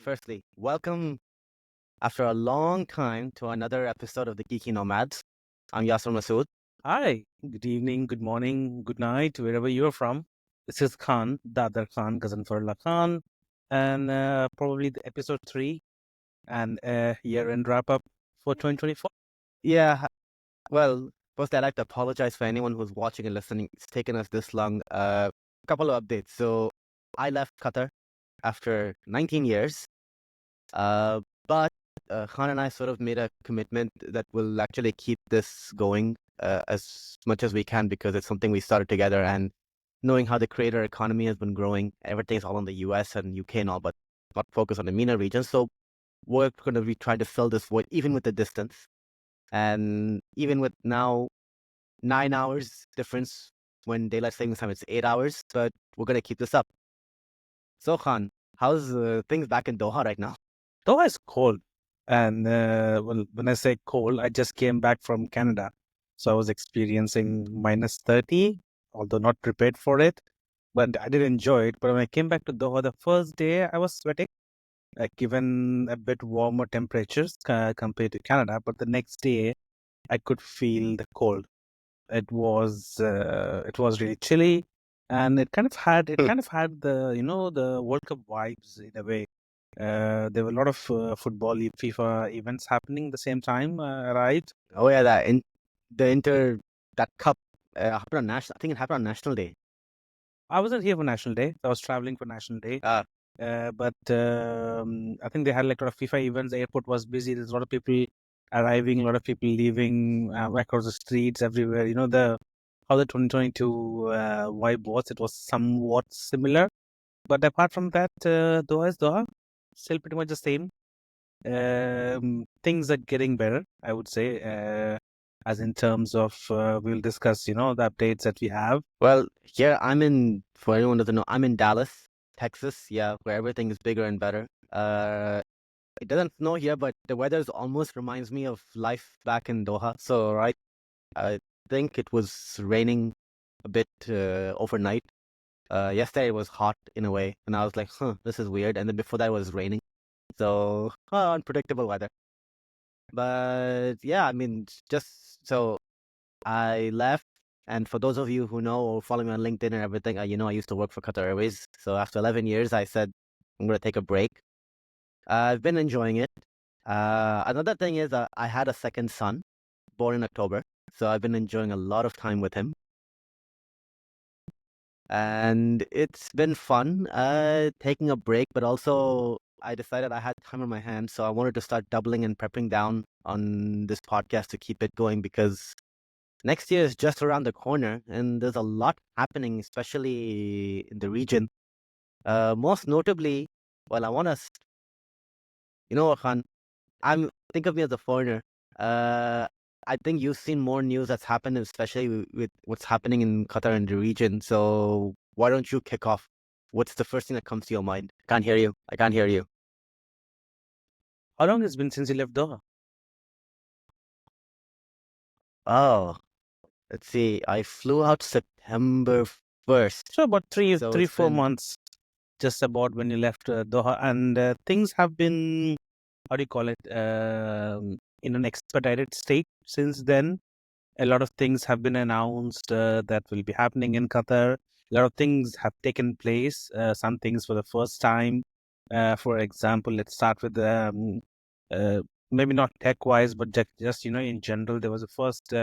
firstly, welcome after a long time to another episode of the Geeky Nomads. I'm Yasser Masood. Hi, good evening, good morning, good night, wherever you're from. This is Khan, Dadar Khan, cousin Farla Khan, and probably the episode 3 and year-end wrap-up for 2024. Yeah, well, first I'd like to apologize for anyone who's watching and listening. It's taken us this long. Couple of updates. So I left Qatar after 19 years, but Khan and I sort of made a commitment that we'll actually keep this going as much as we can because it's something we started together. And knowing how the creator economy has been growing, everything's all in the US and UK and all, but not focused on the MENA region. So we're going to be trying to fill this void, even with the distance. And even with now 9 hours difference when daylight savings time, it's 8 hours, but we're going to keep this up. So, Khan, how's things back in Doha right now? Doha is cold, and well, when I say cold, I just came back from Canada, so I was experiencing minus 30, although not prepared for it, but I did enjoy it. But when I came back to Doha the first day, I was sweating. Given a bit warmer temperatures compared to Canada, but the next day I could feel the cold. It was really chilly, and it kind of had the World Cup vibes in a way. There were a lot of football FIFA events happening the same time, right? Oh, yeah, that cup happened on national. I think it happened on National Day. I wasn't here for National Day. I was traveling for National Day. But I think they had like a lot of FIFA events. The airport was busy. There's a lot of people arriving, a lot of people leaving across the streets everywhere. You know, how the 2022 vibe was. It was somewhat similar. But apart from that, Doha is Doha. Still pretty much the same. Things are getting better, I would say, as in terms of we'll discuss, the updates that we have. Well, for anyone who doesn't know, I'm in Dallas, Texas, yeah, where everything is bigger and better. It doesn't snow here, but the weather almost reminds me of life back in Doha. So, right, I think it was raining a bit overnight. Yesterday it was hot in a way, and I was like, this is weird. And then before that it was raining. So, unpredictable weather. But yeah, I mean, just so I left. And for those of you who know or follow me on LinkedIn and everything, I used to work for Qatar Airways. So after 11 years, I said, I'm going to take a break. I've been enjoying it. Another thing is I had a second son born in October. So I've been enjoying a lot of time with him. And it's been fun taking a break, but also I decided I had time on my hands. So I wanted to start doubling and prepping down on this podcast to keep it going because next year is just around the corner and there's a lot happening, especially in the region. Most notably, well, I want to, Khan, think of me as a foreigner. I think you've seen more news that's happened, especially with what's happening in Qatar and the region. So why don't you kick off? What's the first thing that comes to your mind? Can't hear you. I can't hear you. How long has it been since you left Doha? Oh, let's see. I flew out September 1st. So about So three, it's 4 months, just about when you left Doha, and things have been, how do you call it, in an expedited state since then. A lot of things have been announced that will be happening in Qatar. A lot of things have taken place. Some things for the first time. For example, let's start with uh, maybe not tech-wise, but just in general, there was a first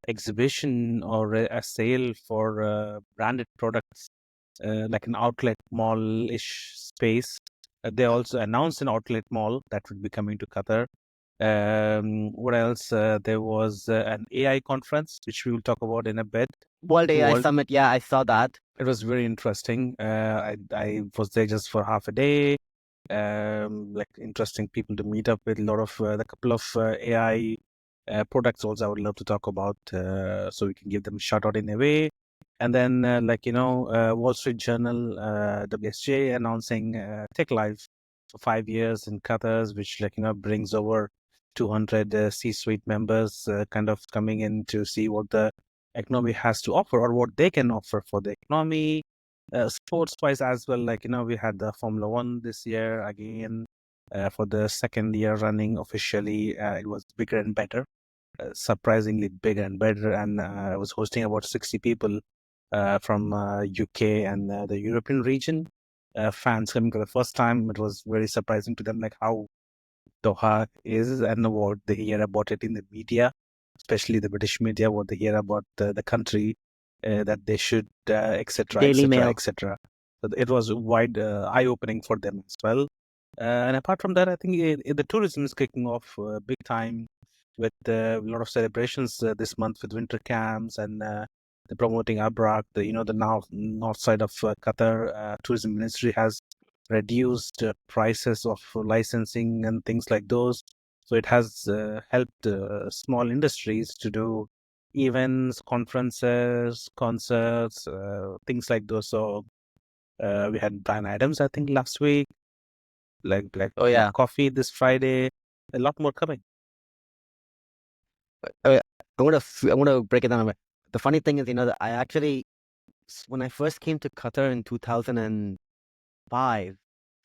exhibition or a sale for branded products, like an outlet mall-ish space. They also announced an outlet mall that would be coming to Qatar. What else? There was an AI conference, which we will talk about in a bit. World AI World, Summit. Yeah, I saw that. it was very interesting. I was there just for half a day. Like interesting people to meet up with. A lot of the couple of AI products also I would love to talk about, so we can give them a shout out in a way. And then Wall Street Journal, WSJ announcing Tech Live for 5 years in Qatar, which brings over 200 C-suite members, kind of coming in to see what the economy has to offer or what they can offer for the economy. Sports-wise as well, like, we had the Formula One this year again, for the second year running officially. It was bigger and better, surprisingly bigger and better. And I was hosting about 60 people from UK and the European region. Fans coming for the first time. It was very surprising to them, like how Doha is and what they hear about it in the media, especially the British media, what they hear about the country, that they should, etc., Daily etc., Mail. etc. So it was wide eye-opening for them as well. And apart from that, I think the tourism is kicking off big time with a lot of celebrations this month with winter camps and the promoting Abrak, the north side of Qatar. Tourism Ministry has reduced prices of licensing and things like those. So it has helped small industries to do events, conferences, concerts, things like those. So we had Brian Adams, I think, last week, like Black Oh yeah. Coffee this Friday. A lot more coming. Oh, yeah. I'm gonna break it down. The funny thing is, that I actually, when I first came to Qatar in 2005,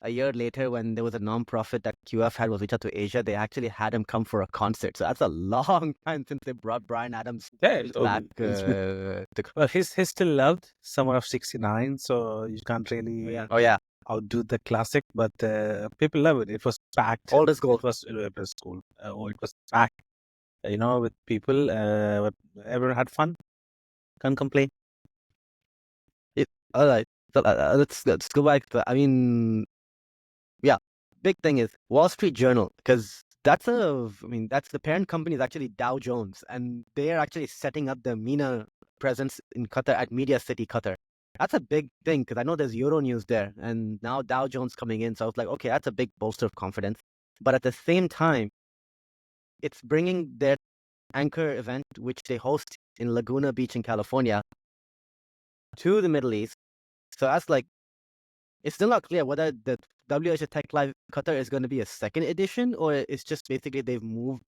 a year later, when there was a non-profit that QF had was Reach Out to Asia, they actually had him come for a concert. So that's a long time since they brought Brian Adams Yeah, back. well, he's still loved, Summer of '69, so you can't really Oh yeah, outdo the classic, but people love it. It was packed. old is gold. It was cool. It was packed, with people. But everyone had fun. Can't complain. All right, so let's go back to. I mean, yeah, big thing is Wall Street Journal, because that's the parent company is actually Dow Jones, and they are actually setting up the MENA presence in Qatar at Media City, Qatar. That's a big thing because I know there's Euronews there, and now Dow Jones coming in. So I was like, okay, that's a big bolster of confidence. But at the same time, it's bringing their anchor event, which they host in Laguna Beach in California, to the Middle East. So that's like, it's still not clear whether the WH Tech Live Qatar is going to be a second edition or it's just basically they've moved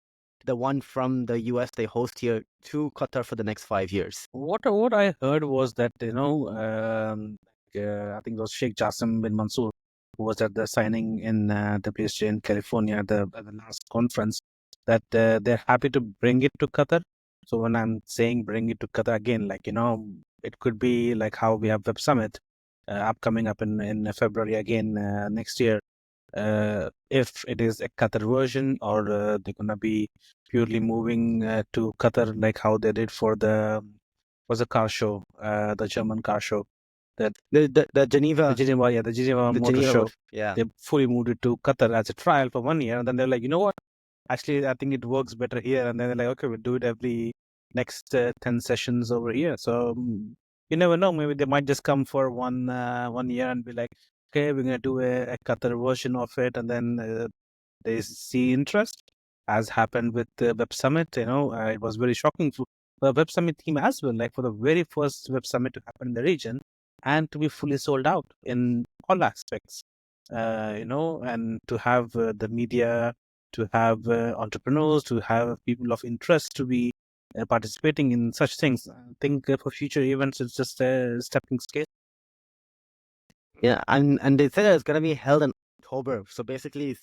the one from the US they host here to Qatar for the next 5 years. What I heard was that, I think it was Sheikh Jassim bin Mansour who was at the signing in WSJ in California at the last conference, that they're happy to bring it to Qatar. So when I'm saying bring it to Qatar again, like, it could be like how we have Web Summit upcoming up in February again next year. If it is a Qatar version, or they're gonna be purely moving to Qatar, like how they did for the car show, the German car show, that The Geneva, the Geneva the Motor Geneva Show. vote. Yeah. They fully moved it to Qatar as a trial for 1 year, and then they're like, you know what? Actually, I think it works better here. And then they're like, okay, we'll do it every next 10 sessions over here. So you never know. Maybe they might just come for 1 year and be like, okay, we're gonna do a Qatar version of it, and then they see interest, as happened with the Web Summit. It was very shocking for the Web Summit team as well, like for the very first Web Summit to happen in the region and to be fully sold out in all aspects. And to have the media, to have entrepreneurs, to have people of interest to be participating in such things. I think for future events, it's just a stepping scale. Yeah, and they said it's gonna be held in October. So basically,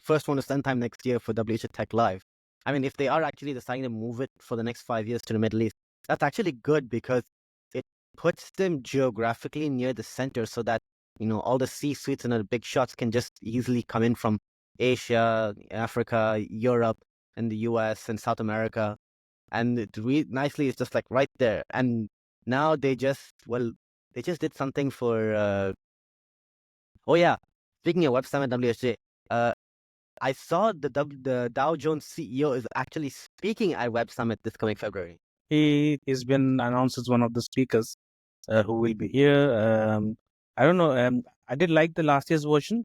first one is sometime next year for WH Tech Live. I mean, if they are actually deciding to move it for the next 5 years to the Middle East, that's actually good because it puts them geographically near the center, so that all the C-suites and the big shots can just easily come in from Asia, Africa, Europe, and the US and South America, and nicely it's just like right there. And now they just did something for oh yeah, speaking of Web Summit WSJ, I saw the Dow Jones CEO is actually speaking at Web Summit this coming February. He's been announced as one of the speakers who will be here. I don't know. I did like the last year's version.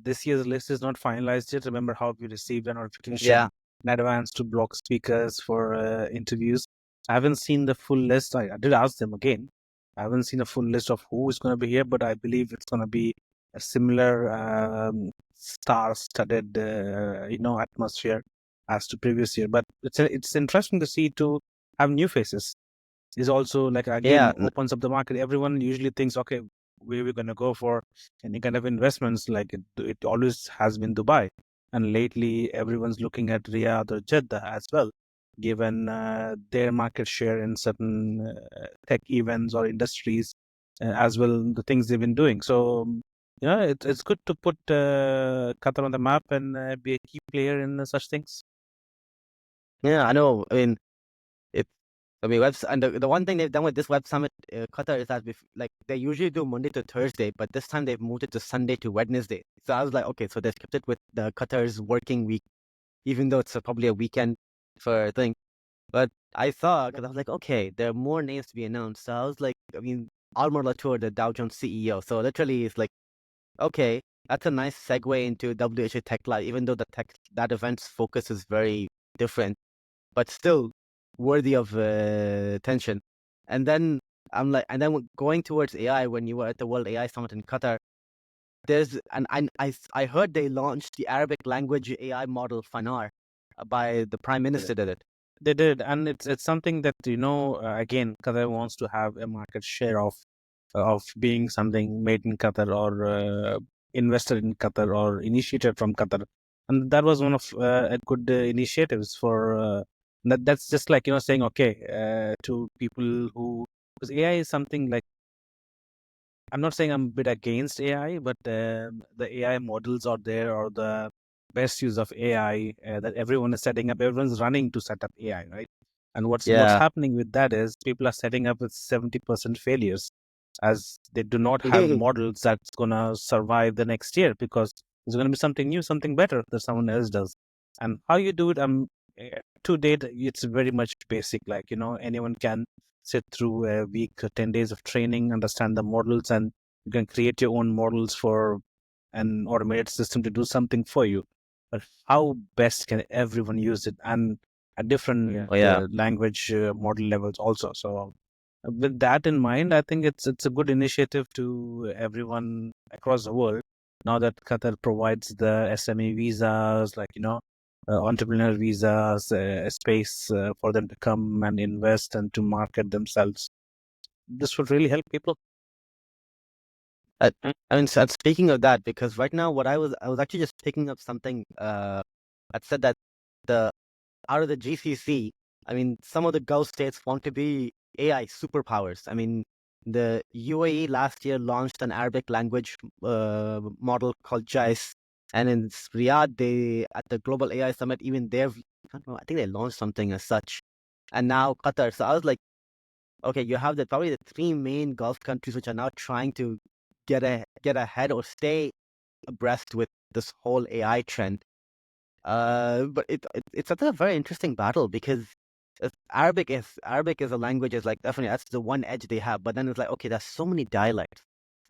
This year's list is not finalized yet. Remember how we received a notification in advance to block speakers for interviews. I haven't seen the full list. I did ask them again. I haven't seen a full list of who is going to be here, but I believe it's going to be a similar star-studded, atmosphere as to previous year. But it's interesting to see to have new faces. is also like Yeah, again opens up the market. Everyone usually thinks, okay, where we're going to go for any kind of investments. Like it always has been Dubai, and lately everyone's looking at Riyadh or Jeddah as well, given their market share in certain tech events or industries, as well the things they've been doing. So yeah, it's good to put Qatar on the map and be a key player in such things. yeah, I know. It, and the one thing they've done with this Web Summit, Qatar, is that like they usually do Monday to Thursday, but this time they've moved it to Sunday to Wednesday. So I was like, okay, so they've kept it with the Qatar's working week, even though it's probably a weekend for a thing. But I saw, because I was like, okay, there are more names to be announced. So I was like, Almar Latour, the Dow Jones CEO. So literally, it's like, okay, that's a nice segue into WHA Tech Live, even though that event's focus is very different, but still worthy of attention. And then going towards AI, when you were at the World AI Summit in Qatar, I heard they launched the Arabic language AI model Fanar by the Prime Minister did it. They did, and it's something that again, Qatar wants to have a market share of being something made in Qatar or invested in Qatar or initiated from Qatar, and that was one of a good initiatives for that's just like saying okay to people who, because AI is something like, I'm not saying I'm a bit against AI, but the AI models out there or the best use of AI that everyone is setting up, everyone's running to set up AI, right? And what's Yeah. happening with that is people are setting up with 70% failures, as they do not have models that's gonna survive the next year, because there's gonna be something new, something better that someone else does. And how you do it, to date, it's very much basic. Like anyone can sit through a week, 10 days of training, understand the models, and you can create your own models for an automated system to do something for you. But how best can everyone use it, and at different Oh yeah. language model levels also? So with that in mind, I think it's a good initiative to everyone across the world. Now that Qatar provides the SME visas, like entrepreneur visas, a space for them to come and invest and to market themselves. This would really help people. And speaking of that, because right now I was actually just picking up something that said that the out of the GCC, some of the Gulf states want to be AI superpowers. The UAE last year launched an Arabic language model called JICE, and in Riyadh, they at the Global AI Summit, even they've I don't know, I think they launched something as such, and now Qatar. So I was like, okay, you have probably the three main Gulf countries which are now trying to get ahead or stay abreast with this whole AI trend. But it's such a very interesting battle because Arabic is a language is like definitely that's the one edge they have. But then it's like okay, there's so many dialects.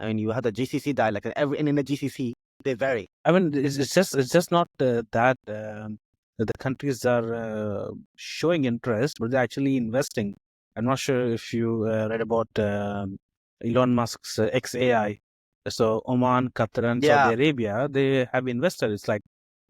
You have the GCC dialect, and in the GCC they vary. I mean, it's just not that the countries are showing interest, but they're actually investing. I'm not sure if you read about Elon Musk's XAI. So Oman, Qatar, and Saudi Yeah, Arabia, they have invested. It's like,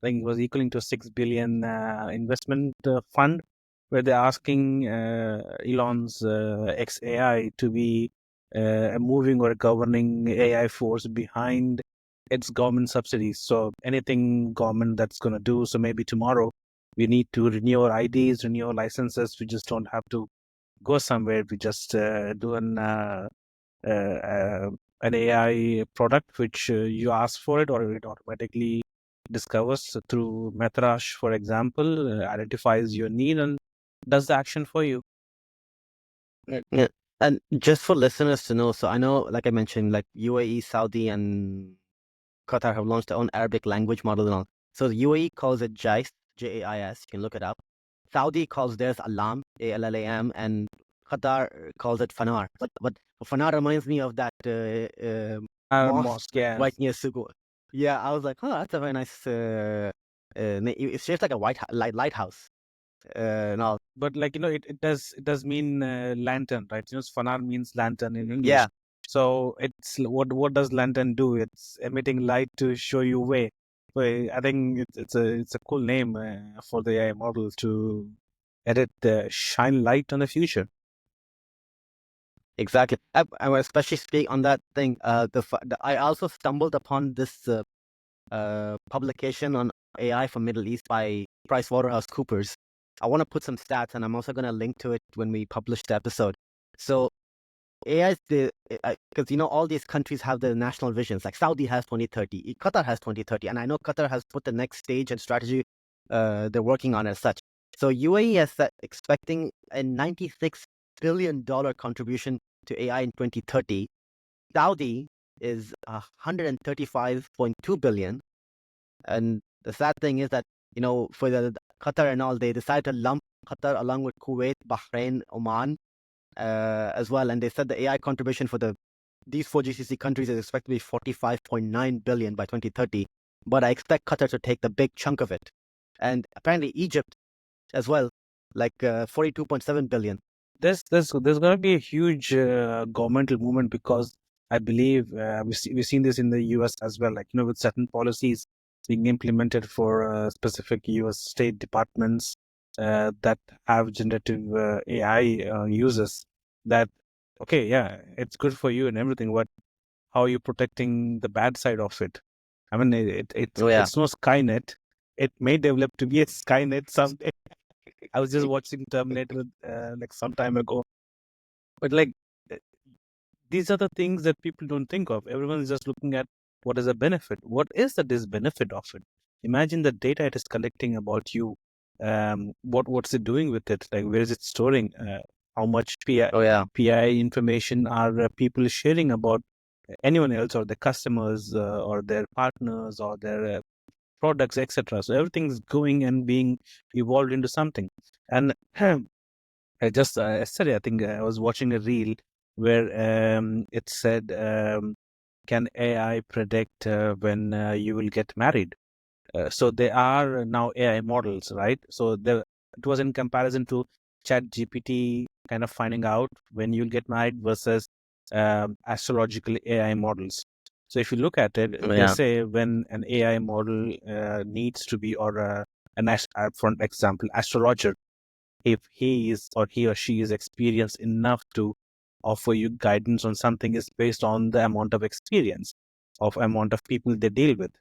I think it was equaling to 6 billion investment fund, where they're asking Elon's XAI to be a moving or a governing AI force behind its government subsidies. So anything government that's going to do, so maybe tomorrow we need to renew our IDs, renew our licenses. We just don't have to go somewhere. We just do an AI product which you ask for it, or it automatically discovers through Metrash, for example, identifies your need and does the action for you. yeah. And just for listeners to know, so I know, like I mentioned, like UAE, Saudi, and Qatar have launched their own Arabic language model and all. So the UAE calls it JICE, JAIS. You can look it up. Saudi calls theirs Alam, ALLAM, and Qatar calls it Fanar. But Fanar reminds me of that Our mosque mosque, yeah. right near Sugo. Yeah, I was like, oh, that's a very nice. It's shaped like a lighthouse. And all. But like it does mean lantern, right? Fanar means lantern in English. Yeah, So it's what does lantern do? It's emitting light to show you way. So I think it's a cool name for the AI model to edit shine light on the future. Exactly. I will especially speak on that thing. I also stumbled upon this publication on AI for Middle East by PricewaterhouseCoopers. I want to put some stats, and I'm also going to link to it when we publish the episode. So AI is because all these countries have their national visions. Like Saudi has 2030, Qatar has 2030, and I know Qatar has put the next stage and strategy they're working on as such. So UAE is expecting a $96 billion contribution to AI in 2030. Saudi is 135.2 billion. And the sad thing is that, for the Qatar and all, they decided to lump Qatar along with Kuwait, Bahrain, Oman as well. And they said the AI contribution for these four GCC countries is expected to be 45.9 billion by 2030. But I expect Qatar to take the big chunk of it. And apparently Egypt as well, like 42.7 billion. There's going to be a huge governmental movement, because I believe we've seen this in the US as well, like, with certain policies being implemented for specific US state departments that have generative AI users. That, okay, yeah, it's good for you and everything, but how are you protecting the bad side of it? I mean, Oh, yeah. it's no Skynet. It may develop to be a Skynet someday. I was just watching Terminator like some time ago, but like, uh, these are the things that people don't think of. Everyone is just looking at what is the benefit. What is the disbenefit of it? Imagine the data it is collecting about you. What's it doing with it? Like, where is it storing? How much Oh, yeah. PI information are people sharing about anyone else, or their customers, or their partners, or their products, etc. So everything's going and being evolved into something. And I just yesterday, I think I was watching a reel where it said, "Can AI predict when you will get married?" So there are now AI models, right? So it was in comparison to Chat GPT, kind of finding out when you'll get married versus astrological AI models. So if you look at it, Oh, they yeah. say when an AI model needs to be, or for example, astrologer, if he is, or he or she is experienced enough to offer you guidance on something, is based on the amount of experience of amount of people they deal with.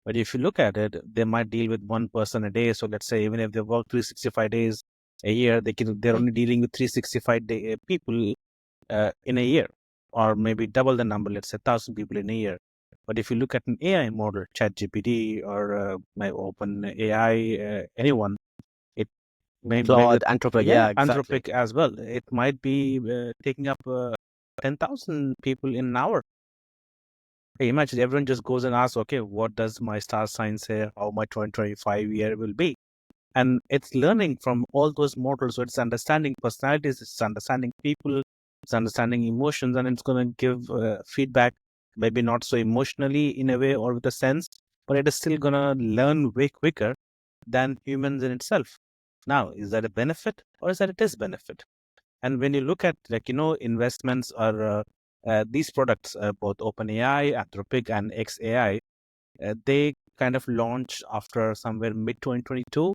But if you look at it, they might deal with one person a day. So let's say even if they work 365 days a year, they're only dealing with 365 people in a year, or maybe double the number, let's say 1,000 people in a year. But if you look at an AI model, ChatGPT, or my Open AI, anyone, it maybe Claude, Anthropic, yeah, yeah, exactly. Anthropic as well. It might be taking up 10,000 people in an hour. Hey, imagine everyone just goes and asks, okay, what does my star sign say? How my 2025 year will be? And it's learning from all those models. So it's understanding personalities, it's understanding people, it's understanding emotions, and it's going to give feedback, maybe not so emotionally in a way or with a sense, but it is still going to learn way quicker than humans in itself. Now, is that a benefit or is that a disbenefit? And when you look at, like, investments, or these products, both OpenAI, Anthropic, and XAI, they kind of launched after somewhere mid 2022.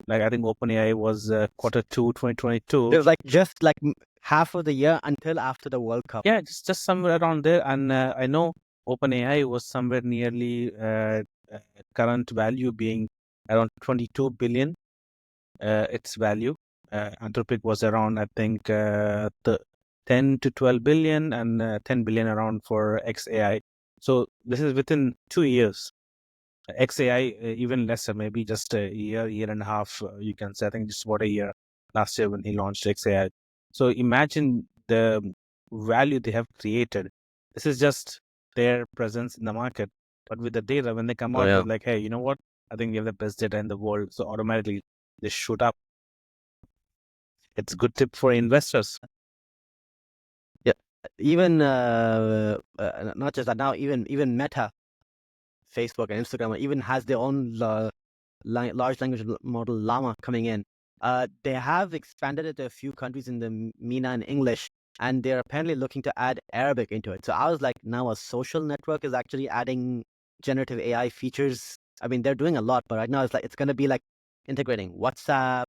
Like, I think OpenAI was Q2 2022. There's like just like half of the year until after the World Cup. Yeah, just somewhere around there. And I know OpenAI was somewhere nearly current value being around 22 billion, its value. Anthropic was around, I think, 10 to 12 billion, and 10 billion around for XAI. So this is within 2 years. XAI, even lesser, maybe just a year and a half, you can say. I think just about a year last year when he launched XAI. So imagine the value they have created. This is just their presence in the market. But with the data, when they come Oh, out, yeah. it's like, hey, you know what? I think we have the best data in the world. So automatically they shoot up. It's a good tip for investors. Yeah. Even not just that, now even Meta, Facebook and Instagram even has their own large language model Llama coming in. They have expanded it to a few countries in the MENA and English, and they're apparently looking to add Arabic into it. So I was like, now a social network is actually adding generative AI features. I mean, they're doing a lot, but right now it's going to be like integrating WhatsApp,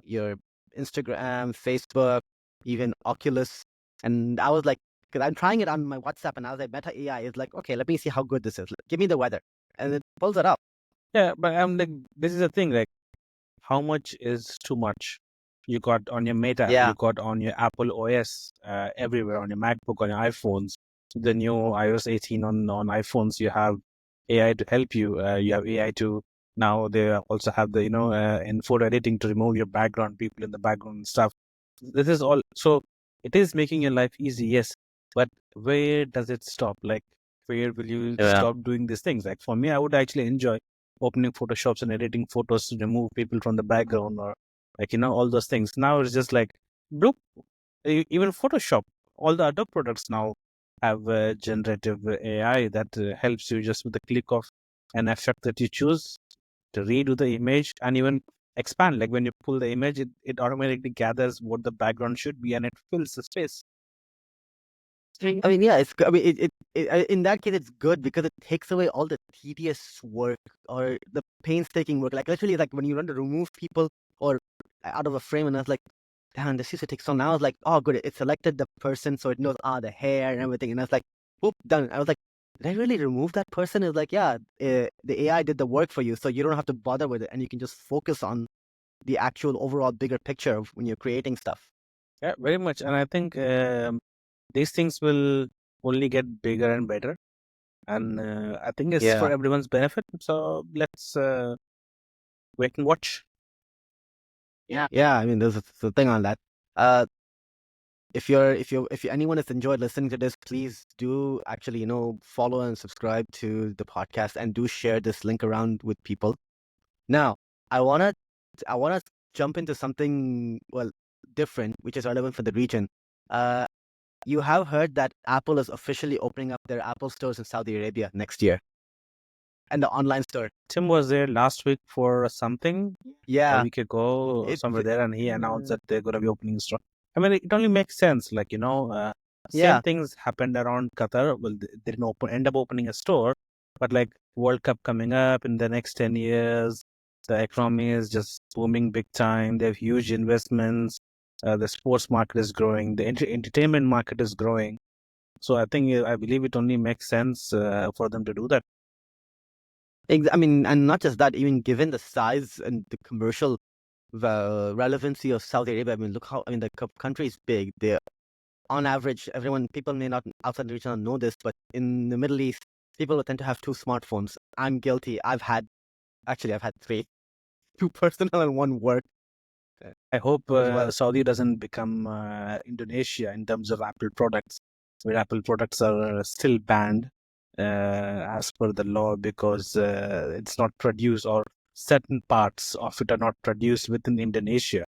your Instagram, Facebook, even Oculus. And I was like, because I'm trying it on my WhatsApp, and I was like, Meta AI is like, okay, let me see how good this is. Give me the weather, and it pulls it up. Yeah, but I'm like, this is the thing, like, how much is too much? You got on your Meta, Yeah. you got on your Apple OS, everywhere, on your MacBook, on your iPhones. The new iOS 18 on iPhones, you have AI to help you. You have AI to now. They also have the in photo editing to remove your background, people in the background and stuff. This is all. So it is making your life easy, yes. But where does it stop? Like, where will you Yeah. stop doing these things? Like for me, I would actually enjoy opening Photoshops and editing photos to remove people from the background, or like all those things. Now it's just like bloop. Even Photoshop, all the other products now have generative AI that helps you just with the click of an effect that you choose to redo the image and even expand. Like when you pull the image, it automatically gathers what the background should be and it fills the space. I mean, yeah, I mean, in that case, it's good because it takes away all the tedious work or the painstaking work. Like literally, like when you want to remove people or out of a frame, and I was like, damn, this used to take so. Now I was like, oh, good, it selected the person, so it knows the hair and everything, and I was like, whoop, done. I was like, did I really remove that person? It's like, yeah, the AI did the work for you, so you don't have to bother with it, and you can just focus on the actual overall bigger picture of when you're creating stuff. Yeah, very much. And I think these things will only get bigger and better. And I think it's for Yeah. everyone's benefit. So let's wait and watch. Yeah, I mean, there's a thing on that. Uh, if anyone has enjoyed listening to this, please do actually follow and subscribe to the podcast, and do share this link around with people. Now, I wanna jump into something, well, different, which is relevant for the region. Uh, you have heard that Apple is officially opening up their Apple stores in Saudi Arabia next year, and the online store. Tim was there last week for something, a Yeah, week ago, it. somewhere there, and he announced that they're going to be opening a store. I mean, it only makes sense. Like, same Yeah, things happened around Qatar. Well, they didn't end up opening a store, but like World Cup coming up in the next 10 years, the economy is just booming big time. They have huge investments. The sports market is growing. The entertainment market is growing. So I believe it only makes sense for them to do that. I mean, and not just that. Even given the size and the commercial relevancy of Saudi Arabia, I mean, look how, I mean, the country is big. They, on average, people may not outside the region know this, but in the Middle East, people tend to have two smartphones. I'm guilty. I've had three, two personal and one work I hope as well. Saudi doesn't become Indonesia in terms of Apple products, where Apple products are still banned as per the law because it's not produced, or certain parts of it are not produced within Indonesia.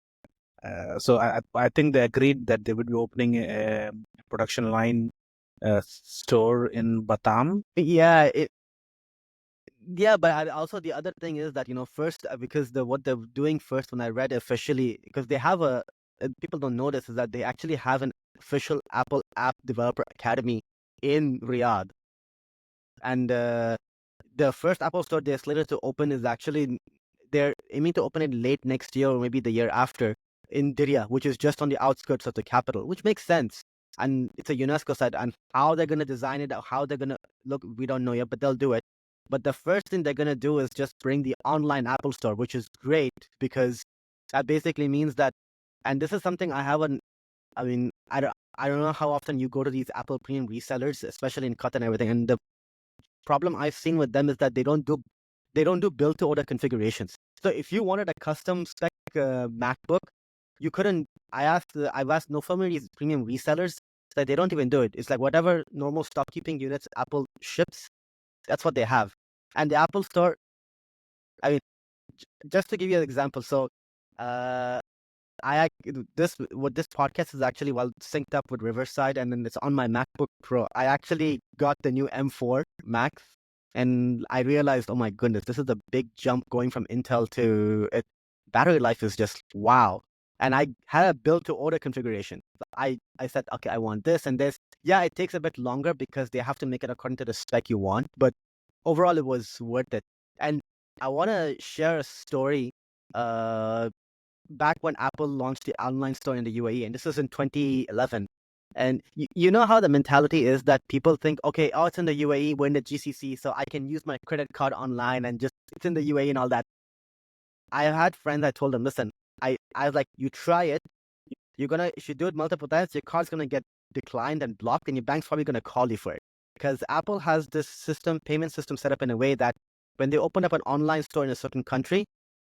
So I think they agreed that they would be opening a production line store in Batam. Yeah, yeah, but also the other thing is that first, because what they're doing first, when I read officially, because they have people don't know this, is that they actually have an official Apple App Developer Academy in Riyadh, and the first Apple store they're slated to open is actually, they're aiming to open it late next year or maybe the year after, in Diriyah, which is just on the outskirts of the capital, which makes sense. And it's a UNESCO site, and how they're gonna design it, or how they're gonna look, we don't know yet, but they'll do it. But the first thing they're gonna do is just bring the online Apple Store, which is great because that basically means that, and this is something I haven't. I mean, I don't know how often you go to these Apple premium resellers, especially in Qatar and everything. And the problem I've seen with them is that they don't do build to order configurations. So if you wanted a custom spec MacBook, you couldn't. I've asked no so many premium resellers that they don't even do it. It's like whatever normal stock keeping units Apple ships, that's what they have. And the Apple Store, I mean, just to give you an example, so uh, this podcast is actually well synced up with Riverside, and then it's on my MacBook Pro. I actually got the new M4 Max, and I realized, oh my goodness, this is a big jump going from Intel to it. Battery life is just wow. And I had a build to order configuration. I said, okay, I want this and this. Yeah, it takes a bit longer because they have to make it according to the spec you want, but overall it was worth it. And I want to share a story. Uh, Back when Apple launched the online store in the UAE, and this was in 2011. And you know how the mentality is that people think, okay, oh, it's in the UAE, we're in the GCC, so I can use my credit card online and just, it's in the UAE and all that. I had friends, I told them, listen, I was like, you try it. If you do it multiple times, your card's going to get declined and blocked, and your bank's probably going to call you for it. Because Apple has this payment system set up in a way that when they open up an online store in a certain country,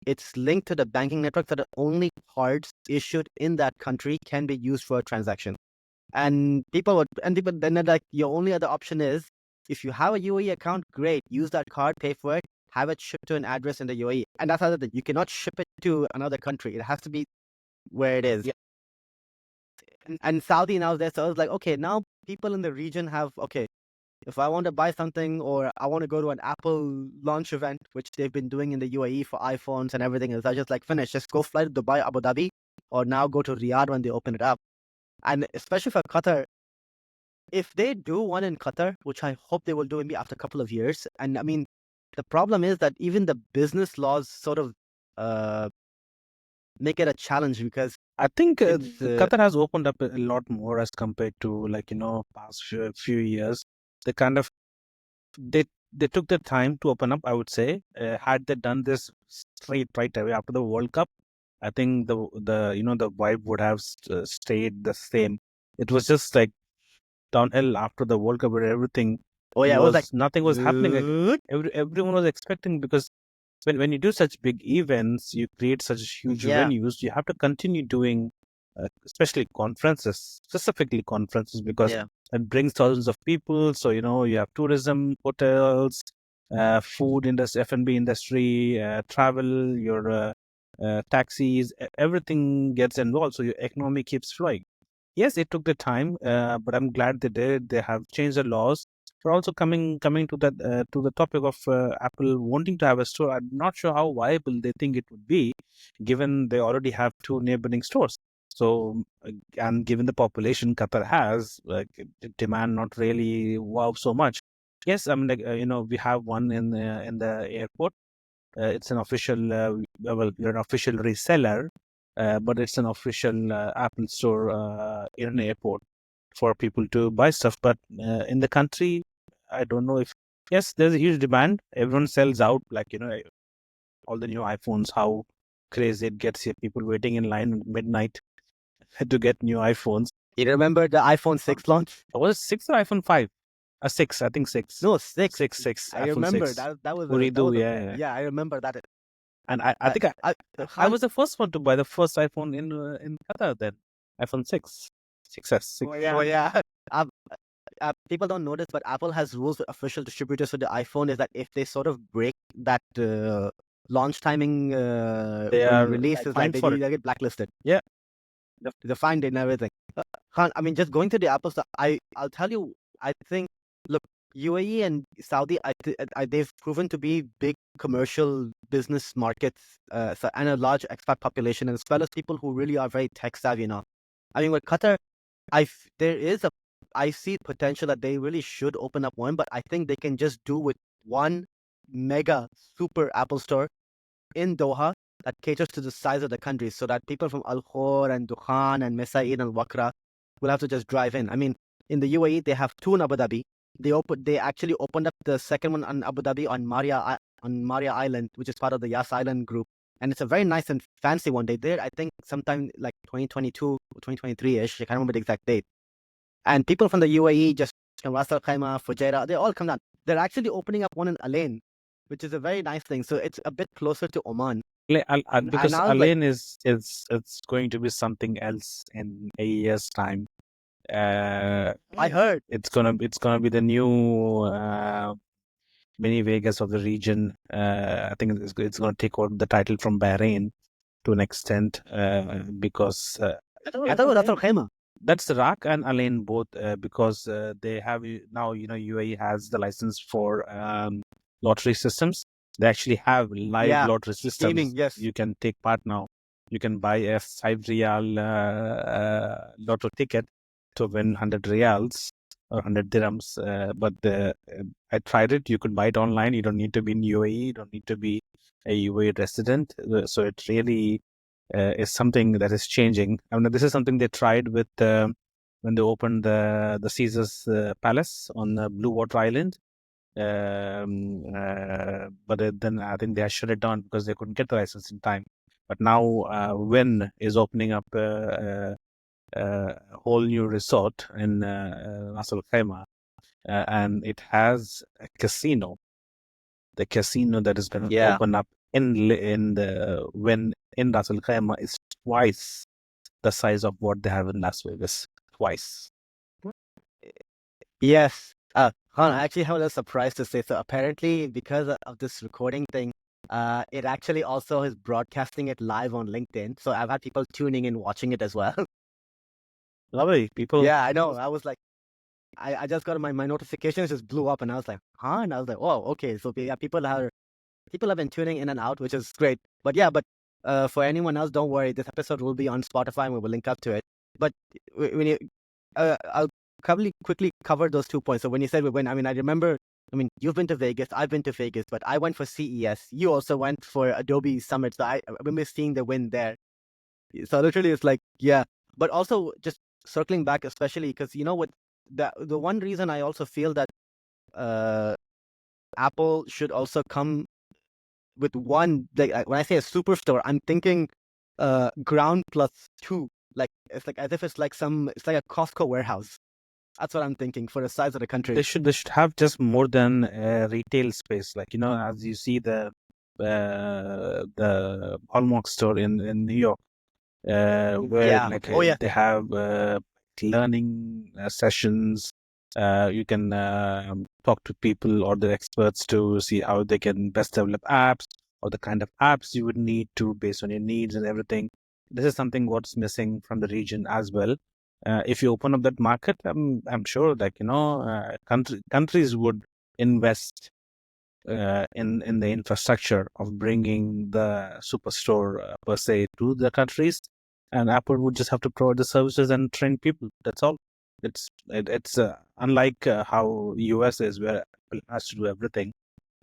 it's linked to the banking network so that only cards issued in that country can be used for a transaction. And then they're like, your only other option is if you have a UAE account, great, use that card, pay for it, have it shipped to an address in the UAE. And that's the other thing. You cannot ship it to another country. It has to be where it is. Yeah. And Saudi now is there. So I was like, okay, now people in the region have, okay, if I want to buy something or I want to go to an Apple launch event, which they've been doing in the UAE for iPhones and everything else, I just like finish, just go fly to Dubai, Abu Dhabi, or now go to Riyadh when they open it up. And especially for Qatar, if they do one in Qatar, which I hope they will do maybe after a couple of years, and I mean, the problem is that even the business laws sort of uh, make it a challenge because I think it's Qatar has opened up a lot more as compared to past few years. They kind of they they took the time to open up. I would say, had they done this straight right away after the World Cup, I think the vibe would have stayed the same. It was just like downhill after the World Cup, where everything oh yeah, it was like nothing was happening. Everyone was expecting, because when you do such big events, you create such huge yeah, venues, you have to continue doing, especially conferences, specifically conferences, because yeah. it brings thousands of people. So you have tourism, hotels, food industry, F&B industry, travel, your taxis, everything gets involved. So your economy keeps flowing. Yes, it took the time, but I'm glad they did. They have changed the laws. But also coming to that to the topic of Apple wanting to have a store, I'm not sure how viable they think it would be, given they already have two neighboring stores. So, and given the population Qatar has, like, demand not really wow so much. Yes, I mean, like, we have one in the airport. It's an official, well, you're an official reseller, but it's an official Apple store in an airport for people to buy stuff. But in the country, I don't know if, yes, there's a huge demand. Everyone sells out, like, all the new iPhones, how crazy it gets here. People waiting in line at midnight to get new iPhones. You remember the iPhone 6 launch? Was it 6 or iPhone 5? 6, I think 6. No, 6. 6, I iPhone remember 6. that was Uridu, yeah. yeah, I remember that. And I think I Khan, was the first one to buy the first iPhone in Qatar then. iPhone 6. 6S. 6. oh yeah. Uh, People don't notice, but Apple has rules with official distributors for the iPhone is that if they sort of break that launch timing They are release, is like fined for it. they get blacklisted. Yeah. They're fined and everything. Khan, I mean, just going to the Apple store, I'll tell you, I think, look, UAE and Saudi, they've proven to be big commercial business markets and a large expat population, as well as people who really are very tech savvy now. I mean, with Qatar, there is I see potential that they really should open up one, but I think they can just do with one mega super Apple store in Doha that caters to the size of the country, so that people from Al Khor and Dukhan and Mesaid and Wakra will have to just drive in. I mean, in the UAE, they have two in Abu Dhabi. They actually opened up the second one in Abu Dhabi on Maria Island, which is part of the Yas Island group. And it's a very nice and fancy one. They did, I think, sometime like 2022 or 2023-ish. I can't remember the exact date. And people from the UAE, just Ras Al Khaimah, Fujairah, they all come down. They're actually opening up one in Alain, which is a very nice thing. So it's a bit closer to Oman. Because I was like, Alain is it's going to be something else in a year's time. I heard. It's gonna be the new mini Vegas of the region. I think it's gonna take over the title from Bahrain to an extent, because I thought it was Ras Al Khaimah. that's Iraq and Alain both, because they have now, UAE has the license for lottery systems. They actually have live lottery systems. Gaming, yes. You can take part now. You can buy a 5 Riyal lotto ticket to win 100 Riyals or 100 dirhams. But I tried it. You could buy it online. You don't need to be in UAE. You don't need to be a UAE resident. So it really is something that is changing. I mean, this is something they tried with when they opened the Caesar's Palace on Blue Water Island. Then I think they shut it down because they couldn't get the license in time. But now Wynn is opening up a whole new resort in Ras Al Khaimah, and it has a casino. The casino that is going to open up in the when in Ras Al Khaimah is twice the size of what they have in Las Vegas. Twice. Yes. Khan, I actually have a little surprise to say. So apparently, because of this recording thing, it actually also is broadcasting it live on LinkedIn. So I've had people tuning in, watching it as well. Lovely people. Yeah, I know. I was like, I just got my notifications just blew up, and I was like, huh? And I was like, oh, okay. So yeah, people have been tuning in and out, which is great. But yeah, for anyone else, don't worry. This episode will be on Spotify, and we will link up to it. But when you, I'll probably quickly cover those 2 points. So when you said we went, I mean, I remember. I mean, you've been to Vegas. I've been to Vegas, but I went for CES. You also went for Adobe Summit. So I remember seeing the win there. So literally, it's like, yeah. But also, just circling back, especially because you know what, the one reason I also feel that Apple should also come with one, like when I say a superstore, I'm thinking ground plus two. Like it's like as if it's like a Costco warehouse. That's what I'm thinking for the size of the country. They should have just more than retail space. Like, you know, as you see the Hallmark store in New York, where they have learning sessions. You can talk to people or the experts to see how they can best develop apps or the kind of apps you would need to based on your needs and everything. This is something what's missing from the region as well. If you open up that market, I'm sure that, you know, countries would invest in the infrastructure of bringing the superstore per se to the countries, and Apple would just have to provide the services and train people. That's all. It's unlike how US is, where Apple has to do everything.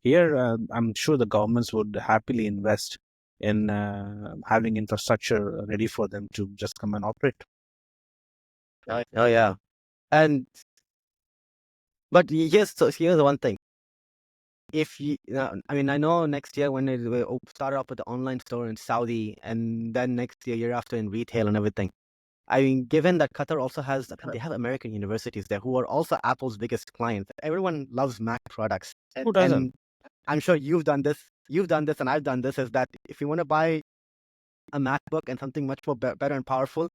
Here, I'm sure the governments would happily invest in having infrastructure ready for them to just come and operate. Oh yeah, but here's the one thing. If you, I mean, I know next year when it will start up with the online store in Saudi, and then next year after in retail and everything. I mean, given that Qatar also has, they have American universities there who are also Apple's biggest clients. Everyone loves Mac products. Who doesn't? And I'm sure you've done this, and I've done this, is that if you want to buy a MacBook and something much more better and powerful,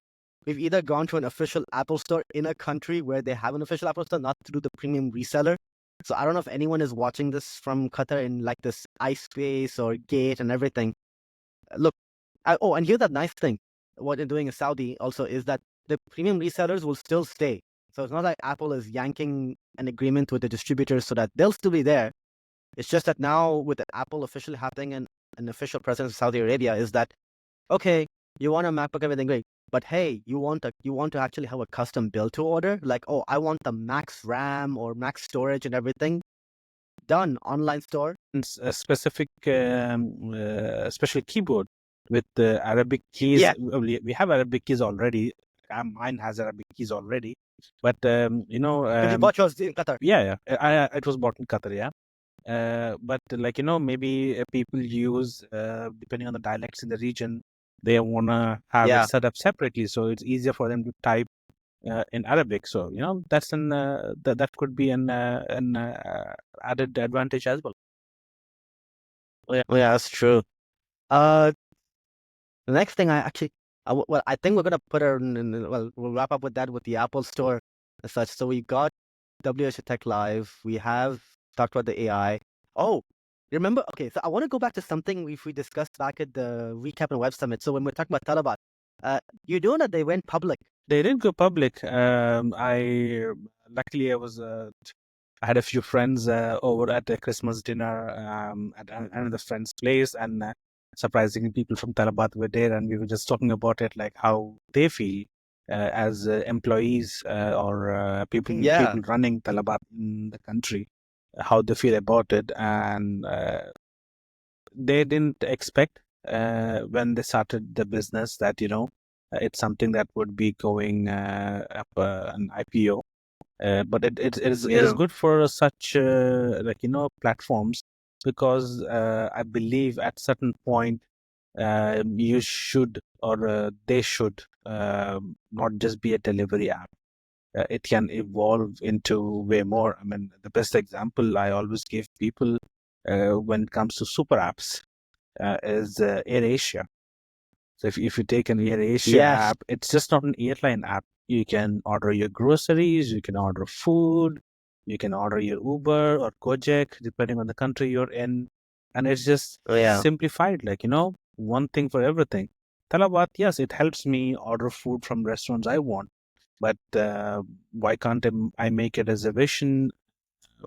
we've either gone to an official Apple store in a country where they have an official Apple store, not through the premium reseller. So I don't know if anyone is watching this from Qatar in like this iSpace or Gate and everything. Look, and here's that nice thing. What they're doing in Saudi also is that the premium resellers will still stay. So it's not like Apple is yanking an agreement with the distributors so that they'll still be there. It's just that now with Apple officially having an official presence in Saudi Arabia, is that, okay, you want a MacBook, everything great. But hey, you want to actually have a custom build to order? Like, oh, I want the max RAM or max storage and everything. Done. Online store. A specific special keyboard with the Arabic keys. Yeah. We have Arabic keys already. Mine has Arabic keys already. But, you know... you bought yours in Qatar? Yeah. It was bought in Qatar, yeah. But like, you know, maybe people use, depending on the dialects in the region, they want to have it set up separately. So it's easier for them to type in Arabic. So, you know, that's that could be an added advantage as well. Yeah, that's true. The next thing I think we're gonna put we'll wrap up with that with the Apple Store as such. So we got WH Tech Live. We have talked about the AI. Oh, remember? Okay, so I want to go back to something we discussed back at the recap and web summit. So when we're talking about Talabat, you know that they went public. They didn't go public. Luckily I had a few friends over at a Christmas dinner at another friend's place, and surprisingly, people from Talabat were there, and we were just talking about it, like how they feel as employees or people running Talabat in the country, how they feel about it, and they didn't expect when they started the business that, you know, it's something that would be going up an IPO. But it is Yeah. good for such platforms, because I believe at certain point you should, or they should, not just be a delivery app. It can evolve into way more. I mean, the best example I always give people when it comes to super apps is AirAsia. So if you take an AirAsia Yes. app, it's just not an airline app. You can order your groceries, you can order food, you can order your Uber or Gojek, depending on the country you're in. And it's just Oh, yeah. simplified, one thing for everything. Talabat, yes, it helps me order food from restaurants I want. But why can't I make a reservation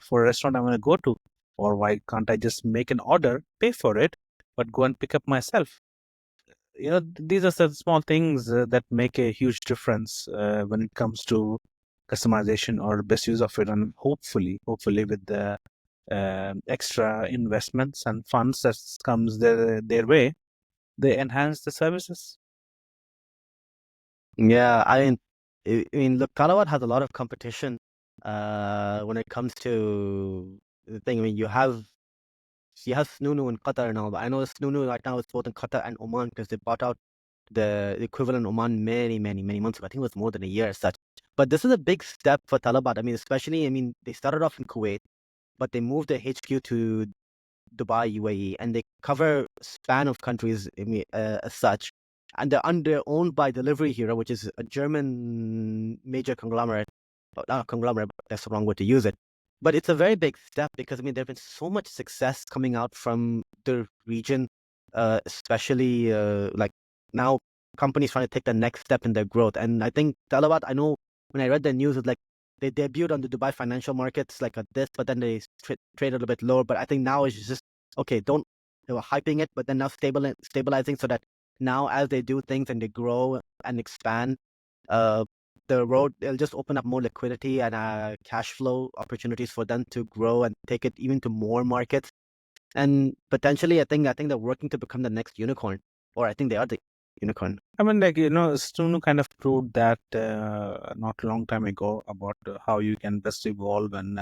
for a restaurant I want to go to? Or why can't I just make an order, pay for it, but go and pick up myself? These are such small things that make a huge difference when it comes to customization or best use of it. And hopefully with the extra investments and funds that comes their way, they enhance the services. Yeah. I mean, look, Talabat has a lot of competition when it comes to the thing. I mean, you have Snunu in Qatar and all, but I know Snunu right now is both in Qatar and Oman because they bought out the equivalent Oman many, many, many months ago. I think it was more than a year as such. But this is a big step for Talabat. I mean, especially, I mean, they started off in Kuwait, but they moved their HQ to Dubai, UAE, and they cover a span of countries, I mean, as such. And they're owned by Delivery Hero, which is a German major conglomerate. Not conglomerate, but that's the wrong word to use it. But it's a very big step because, I mean, there's been so much success coming out from the region, especially like now companies trying to take the next step in their growth. And I think Talabat, I know when I read the news, it's like they debuted on the Dubai financial markets like at this, but then they traded a bit lower. But I think now it's just okay. Don't They were hyping it, but then now stabilizing so that now as they do things and they grow and expand, uh, they'll just open up more liquidity and cash flow opportunities for them to grow and take it even to more markets. And potentially, I think they're working to become the next unicorn, or I think they are the unicorn. I mean, Stunu kind of proved that not a long time ago about how you can best evolve and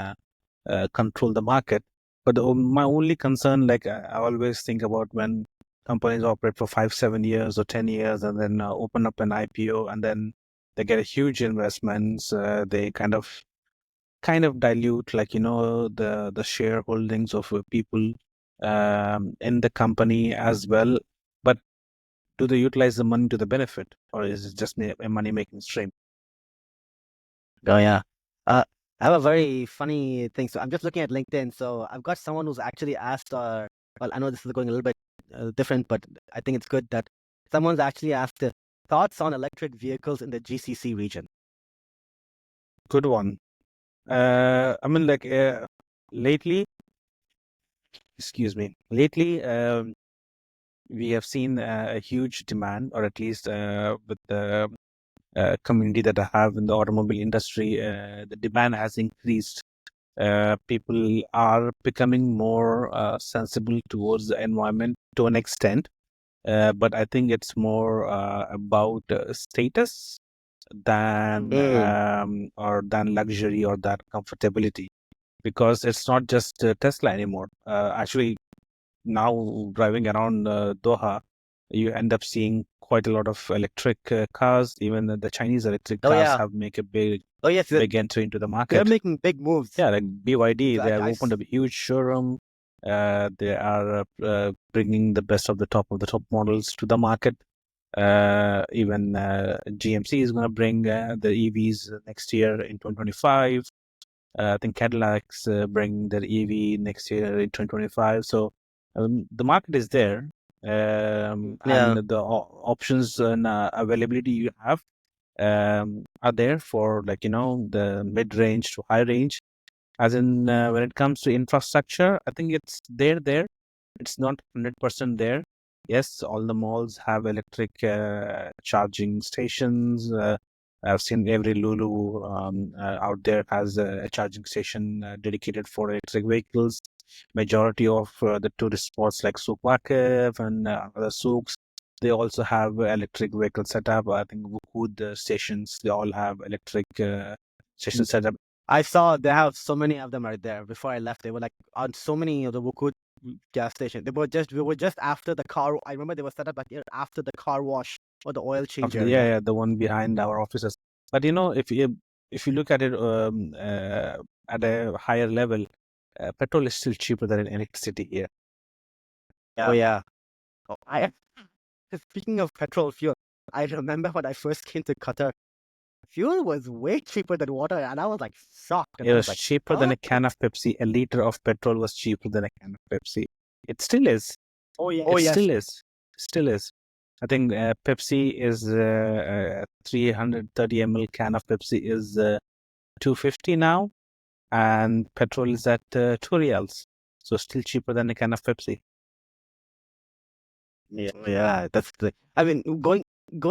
control the market. But my only concern, I always think about when companies operate for 5, 7 years or 10 years, and then open up an IPO, and then they get a huge investments. They kind of dilute, the shareholdings of people in the company as well. But do they utilize the money to the benefit, or is it just a money making stream? Oh yeah. Uh, I have a very funny thing. So I'm just looking at LinkedIn. So I've got someone who's actually asked, well, I know this is going a little bit different, but I think it's good that someone's actually asked thoughts on electric vehicles in the GCC region. Good one. I mean, lately, excuse me, lately, we have seen a huge demand, or at least with the community that I have in the automobile industry, the demand has increased. People are becoming more sensible towards the environment to an extent, but I think it's more about status than Mm. luxury or that comfortability, because it's not just Tesla anymore. Actually, now driving around Doha, you end up seeing quite a lot of electric cars. Even the Chinese electric Oh cars yeah. have make a big Oh yes. big entry into the They're market. making big moves. Yeah, like BYD, So they have opened up a huge showroom. They are bringing the best of the top models to the market. Even GMC is going to bring the EVs next year in 2025. I think Cadillac's bring their EV next year in 2025. So the market is there, Yeah. and the options and availability you have are there for the mid range to high range. As in, when it comes to infrastructure, I think it's there. It's not 100% there. Yes, all the malls have electric charging stations. I've seen every Lulu out there has a charging station dedicated for electric vehicles. Majority of the tourist spots like Souk Waqif and other souks They also have electric vehicle setup. I think Wood stations, they all have electric station setup. I saw they have so many of them right there. Before I left, they were like on so many of the Wukut gas stations. We were just after the car. I remember they were set up like after the car wash or the oil change area. Yeah, the one behind our offices. But if you look at it at a higher level, petrol is still cheaper than electricity here. Oh yeah. Oh, speaking of petrol fuel, I remember when I first came to Qatar, fuel was way cheaper than water, and I was like shocked. And It I was was like, cheaper than a what? can of Pepsi. A liter of petrol was cheaper than a can of Pepsi. It still is. Oh yeah. It Oh yes. still is. Still is. I think Pepsi is 330 ml can of Pepsi is 250 now, and petrol is at 2 reals. So still cheaper than a can of Pepsi. Yeah, that's the. I mean, going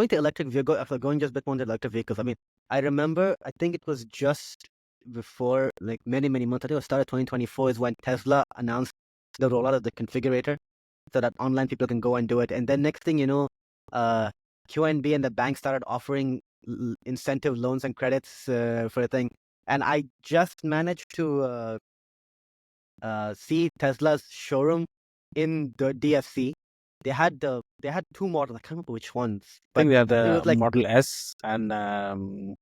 to electric vehicle after going just a bit more to electric vehicles. I mean, I remember. I think it was just before, like many months. I think it was started 2024 is when Tesla announced the rollout of the configurator, so that online people can go and do it. And then next thing you know, QNB and the bank started offering incentive loans and credits for a thing. And I just managed to see Tesla's showroom in the DFC. They had two models. I can't remember which ones, I but think they are it the was like Model S and I don't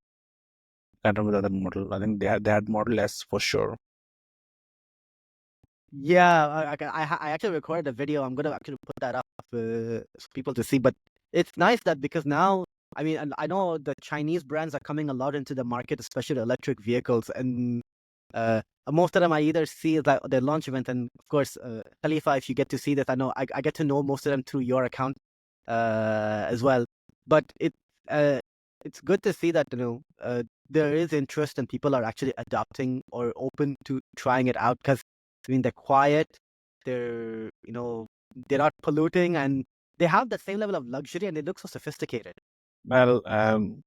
remember the other model. I think they had Model S for sure. yeah. I actually recorded a video. I'm gonna actually put that up for people to see. But it's nice that because now, I mean, and I know the Chinese brands are coming a lot into the market, especially electric vehicles, and most of them I either see like their launch event, and of course, Khalifa, if you get to see this, I know I get to know most of them through your account as well. But it's good to see that there is interest and people are actually adopting or open to trying it out because I mean they're quiet, they're they're not polluting, and they have the same level of luxury and they look so sophisticated. Well,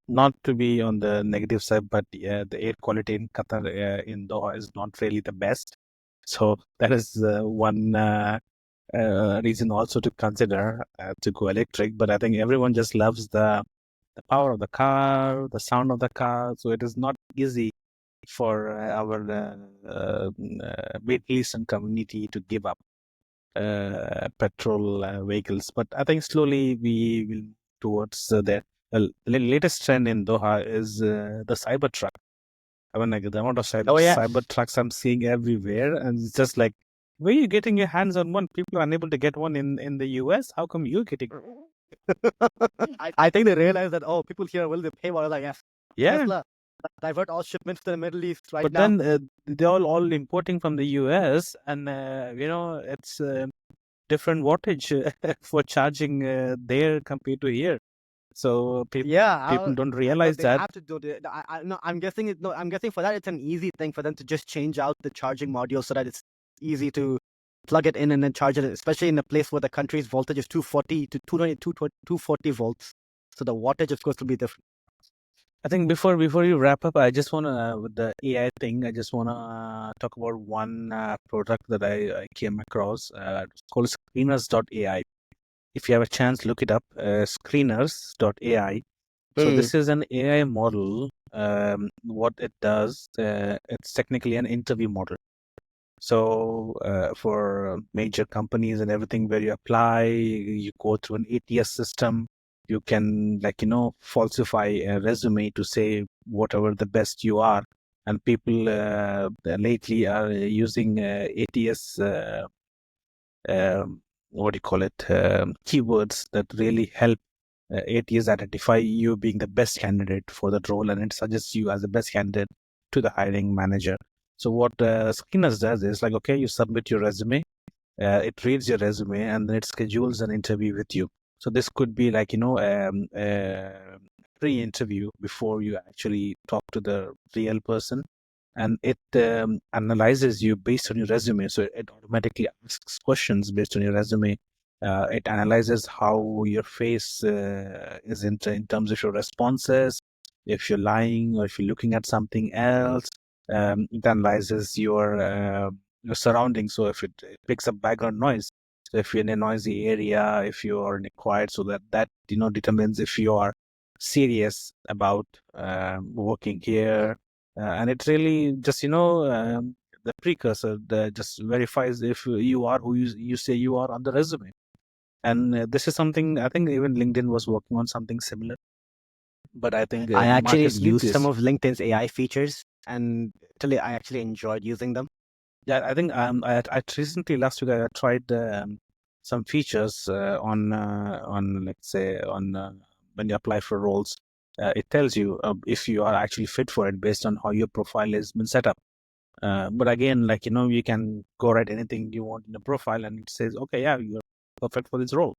not to be on the negative side, but the air quality in Qatar, in Doha, is not really the best. So that is one reason also to consider to go electric. But I think everyone just loves the power of the car, the sound of the car. So it is not easy for our Middle Eastern community to give up petrol vehicles. But I think slowly we will towards that. The latest trend in Doha is the cyber truck. I mean, like the amount of Oh yeah. cyber trucks I'm seeing everywhere, and it's just like, where are you getting your hands on one? People are unable to get one in the US. How come you're getting? I think they realize that people here will they pay what like yes. Yeah, Tesla divert all shipments to the Middle East right but now. then they're all importing from the US, and it's different wattage for charging there compared to here. So people don't realize they that. have to do the. No, I'm guessing it. No, I'm guessing for that it's an easy thing for them to just change out the charging module so that it's easy to plug it in and then charge it, especially in a place where the country's voltage is 240 to 240 volts. So the wattage, of course, will be different. I think before you wrap up, I just want to with the AI thing. I just want to talk about one product that I came across. It's called Screeners.ai. If you have a chance, look it up. Screeners.ai. So this is an AI model. What it does, it's technically an interview model. So for major companies and everything where you apply, you go through an ATS system. You can falsify a resume to say whatever the best you are. And people lately are using ATS, what do you call it, keywords that really help ATS identify you being the best candidate for that role, and it suggests you as the best candidate to the hiring manager. So what Screeners does is like, okay, you submit your resume, it reads your resume, and then it schedules an interview with you. So this could be like pre-interview before you actually talk to the real person, and it analyzes you based on your resume. So it automatically asks questions based on your resume. It analyzes how your face is in terms of your responses, if you're lying or if you're looking at something else. It analyzes your surroundings. So if it picks up background noise, So if you're in a noisy area, if you are in a quiet, so that determines if you are serious about working here. And it really just the precursor that just verifies if you are who you say you are on the resume. And this is something I think even LinkedIn was working on something similar. But I think I actually markets need used some this. of LinkedIn's AI features, and actually, I actually enjoyed using them. Yeah, I think I recently last week I tried some features on let's say on when you apply for roles. It tells you if you are actually fit for it based on how your profile has been set up. But again, like you can go write anything you want in the profile, and it says, okay, yeah, you're perfect for this role.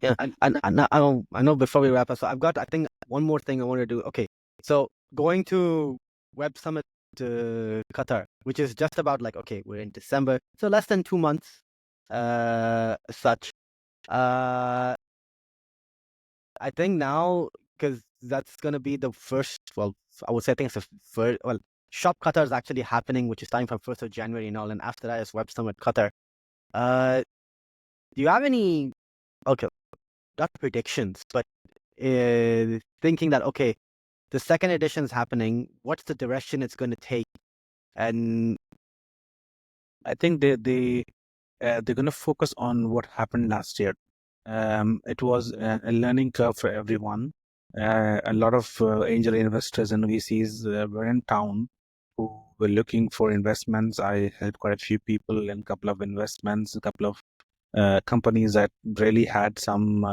Yeah, and I know before we wrap up, so I've got, I think, one more thing I want to do. Okay, so going to Web Summit to Qatar, which is just about like, okay, we're in December, so less than 2 months, such. Uh, I think now, because that's gonna be the first. Well, I would say I think it's the first. Well, Shop Qatar is actually happening, which is starting from 1st of January and all, and after that is Web Summit Qatar. Uh, do you have any? Okay, not predictions, but thinking that, okay, the second edition is happening. What's the direction it's going to take? And I think they're going to focus on what happened last year. It was a learning curve for everyone. A lot of angel investors and VCs were in town who were looking for investments. I had quite a few people in a couple of investments, a couple of companies that really had some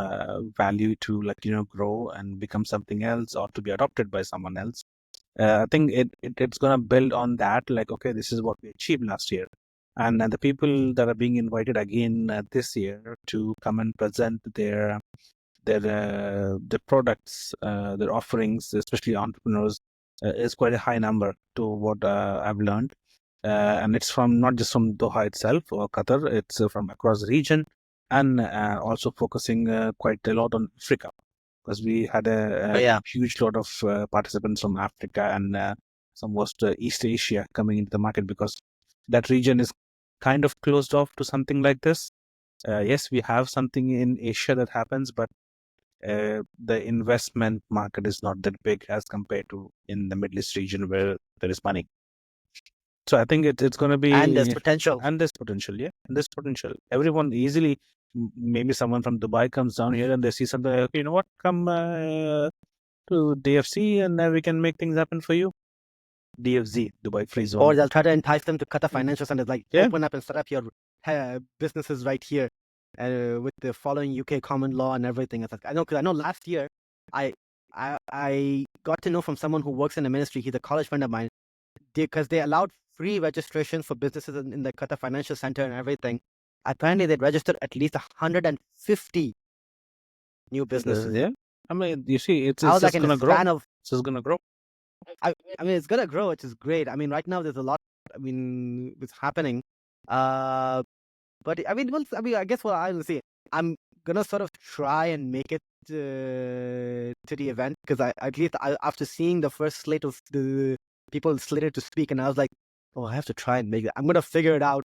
value to grow and become something else or to be adopted by someone else. I think it's going to build on that. Like, okay, this is what we achieved last year, and the people that are being invited again this year to come and present their products, their offerings, especially entrepreneurs, is quite a high number to what I've learned. And it's from not just from Doha itself or Qatar, it's from across the region, and also focusing quite a lot on Africa, because we had a yeah, huge lot of participants from Africa and some West East Asia coming into the market, because that region is kind of closed off to something like this. Yes, we have something in Asia that happens, but the investment market is not that big as compared to in the Middle East region where there is money. So I think it's going to and there's be, potential. and there's potential, yeah, and there's potential. Everyone easily, maybe someone from Dubai comes down here and they see something, okay, you know what, come to DFC and we can make things happen for you. DFZ, Dubai Free Zone. Or they'll try to entice them to Qatar Financial Centers, like, Yeah, open up and set up your businesses right here, with the following UK common law and everything. It's like, I know, because I know last year, I got to know from someone who works in the ministry. He's a college friend of mine, because they allowed free registration for businesses in the Qatar Financial Center and everything. Apparently, they'd registered at least 150 new businesses. yeah. I mean, you see, it's I it's was like, just in a gonna grow. span of, It's just gonna grow. I mean, it's gonna grow, which is great. I mean, right now there's a lot. I mean, it's happening. Uh, but I mean, well, I mean, I guess what I'll say, I'm gonna sort of try and make it to the event, because at least after seeing the first slate of the people slated to speak, and I was like, oh, I have to try and make it. I'm gonna figure it out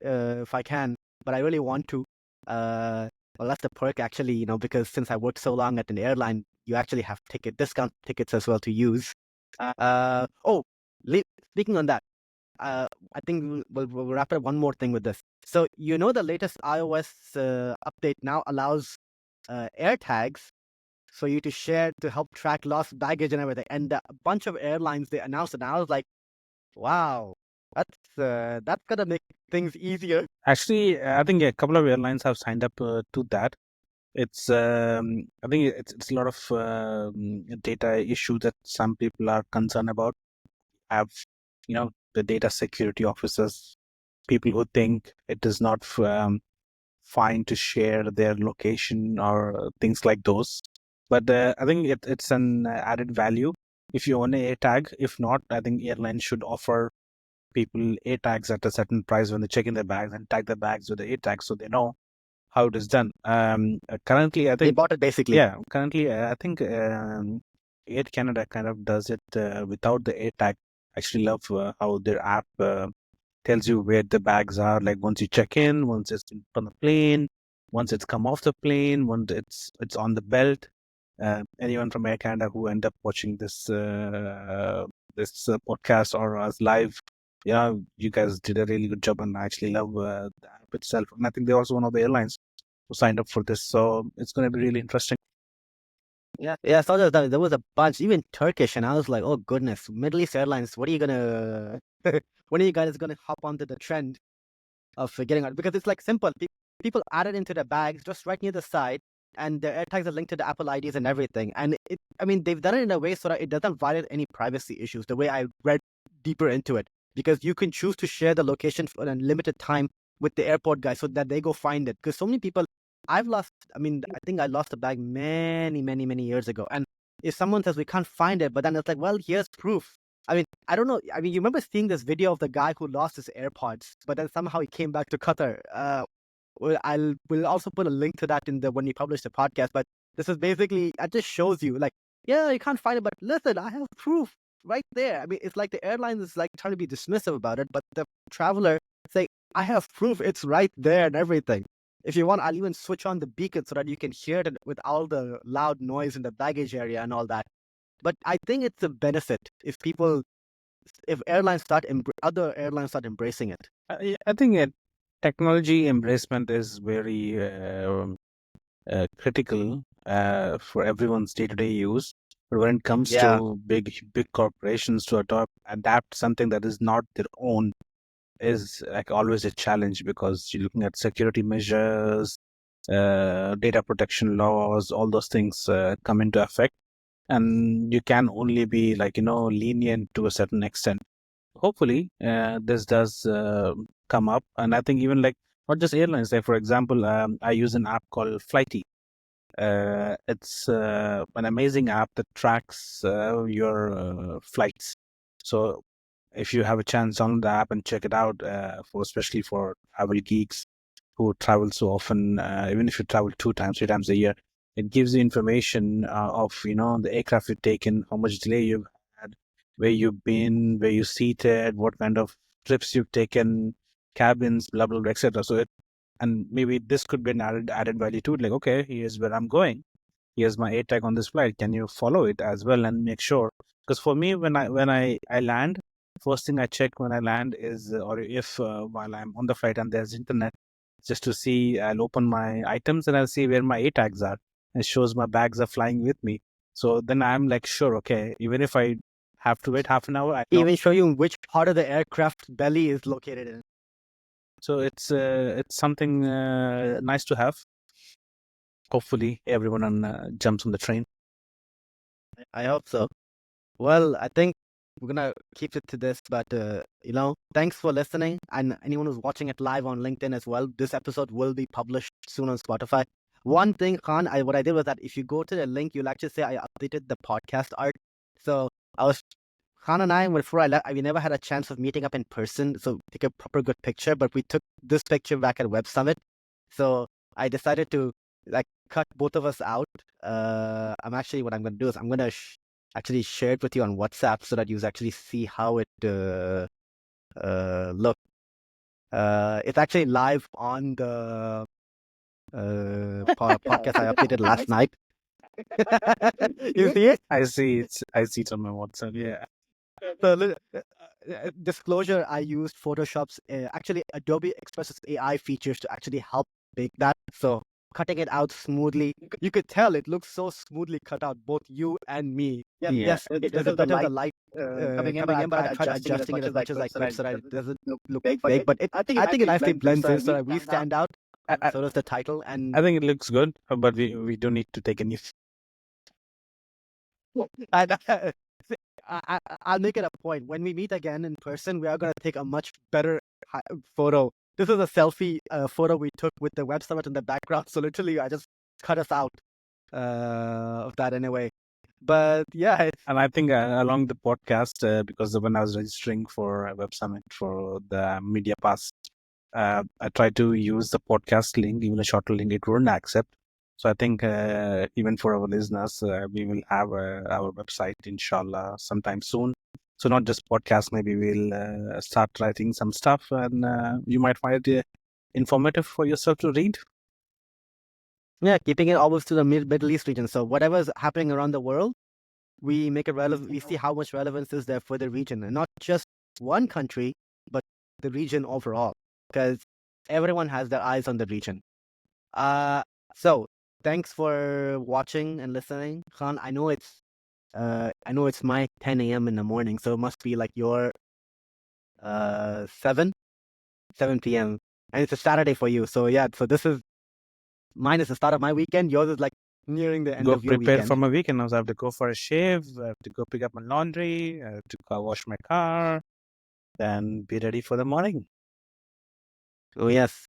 if I can, but I really want to. Well, that's the perk, actually, because since I worked so long at an airline, you actually have discount tickets as well to use. Oh, speaking on that, I think we'll wrap up one more thing with this. So, the latest iOS update now allows air tags for you to share to help track lost baggage and everything. And a bunch of airlines, they announced it, and I was like, wow, that's gonna make things easier. Actually, I think a couple of airlines have signed up to that. It's I think it's a lot of data issue that some people are concerned about. Have the data security officers, people who think it is not fine to share their location or things like those. But I think it's an added value if you own a tag. If not, I think airlines should offer people A tags at a certain price when they check in their bags, and tag their bags with the A tag so they know how it is done. Currently, I They think, bought it basically. yeah, currently, I think Air Canada kind of does it without the A tag. I actually love how their app tells you where the bags are. Like once you check in, once it's on the plane, once it's come off the plane, once it's on the belt. Anyone from Air Canada who end up watching this podcast or us live, yeah, you guys did a really good job, and I actually love the app itself. And I think they're also one of the airlines who signed up for this, so it's going to be really interesting. Yeah, I saw that there was a bunch, even Turkish, and I was like, oh goodness, Middle East Airlines, what are you gonna, when are you guys gonna hop onto the trend of getting out? Because it's like simple. People add it into their bags just right near the side, and their AirTags are linked to the Apple IDs and everything. And I mean, they've done it in a way so that it doesn't violate any privacy issues. The way I read deeper into it, because you can choose to share the location for a limited time with the airport guys so that they go find it. Because so many people, I've lost. I mean, I think I lost a bag many years ago, and if someone says we can't find it, but then it's like, well, here's proof. I mean, I don't know. I mean, you remember seeing this video of the guy who lost his AirPods, but then somehow he came back to Qatar. We'll also put a link to that in the when we publish the podcast. But this is basically it just shows you like, yeah, you can't find it, but listen, I have proof right there. I mean, it's like the airlines is like trying to be dismissive about it, but the traveler say, I have proof, it's right there and everything. If you want, I'll even switch on the beacon so that you can hear it with all the loud noise in the baggage area and all that. But I think it's a benefit if other airlines start embracing it. I think technology embracement is very critical for everyone's day-to-day use. But when it comes Yeah. to big corporations to adapt something that is not their own is like always a challenge, because you're looking at security measures, data protection laws, all those things come into effect, and you can only be like lenient to a certain extent. Hopefully this does come up, and I think even like not just airlines, like for example, I use an app called Flighty. It's an amazing app that tracks your flights. So if you have a chance, download the app and check it out, for especially for travel geeks who travel so often. Even if you travel 2 times, 3 times a year, it gives you information of the aircraft you've taken, how much delay you've had, where you've been, where you're seated, what kind of trips you've taken, cabins, blah blah blah, etc. So and maybe this could be an added value to it. Like, okay, here's where I'm going. Here's my AirTag on this flight. Can you follow it as well and make sure? Because for me, when I land, first thing I check when I land is, or if while I'm on the flight and there's internet, just to see, I'll open my items and I'll see where my AirTags are. It shows my bags are flying with me. So then I'm like, sure, okay, even if I have to wait half an hour, I know. Even show you which part of the aircraft belly is located in. So it's something nice to have. Hopefully, everyone jumps on the train. I hope so. Well, I think we're gonna keep it to this, but thanks for listening, and anyone who's watching it live on LinkedIn as well. This episode will be published soon on Spotify. One thing, Khan, what I did was that if you go to the link, you'll actually say I updated the podcast art. So Khan and I, before I left, we never had a chance of meeting up in person, so take a proper good picture. But we took this picture back at Web Summit, so I decided to like cut both of us out. What I'm gonna do is I'm gonna actually share it with you on WhatsApp so that you actually see how it look. It's actually live on the podcast I updated last night. You see it? I see it. I see it on my WhatsApp. Yeah. So, disclosure, I used Photoshop's actually Adobe Express's AI features to actually help make that. So cutting it out smoothly, you could tell it looks so smoothly cut out, both you and me. Yes, It's there's a bit of the light coming in, but I tried adjusting it as much as I could so that it doesn't look fake. But I think it nicely blends in so that we stand out. So does the title, and I think it looks good, but we don't need to take any. I, I'll make it a point. When we meet again in person, we are going to take a much better photo. This is a selfie photo we took with the Web Summit in the background. So literally, I just cut us out of that anyway. But yeah. And I think along the podcast, because when I was registering for Web Summit for the Media Pass, I tried to use the podcast link, even a shorter link, it wouldn't accept. So I think even for our listeners, we will have our website, inshallah, sometime soon. So not just podcasts, maybe we'll start writing some stuff, and you might find it informative for yourself to read. Yeah, keeping it always to the Middle East region. So whatever's happening around the world, we make it relevant. We see how much relevance is there for the region, and not just one country, but the region overall, because everyone has their eyes on the region. So thanks for watching and listening, Khan. I know it's my 10 a.m. in the morning, so it must be like your 7 p.m. and it's a Saturday for you. So yeah, so mine is the start of my weekend. Yours is like nearing the end Go of your prepare weekend. for my weekend. I have to go for a shave. I have to go pick up my laundry. I have to go wash my car. Then be ready for the morning. Oh yes.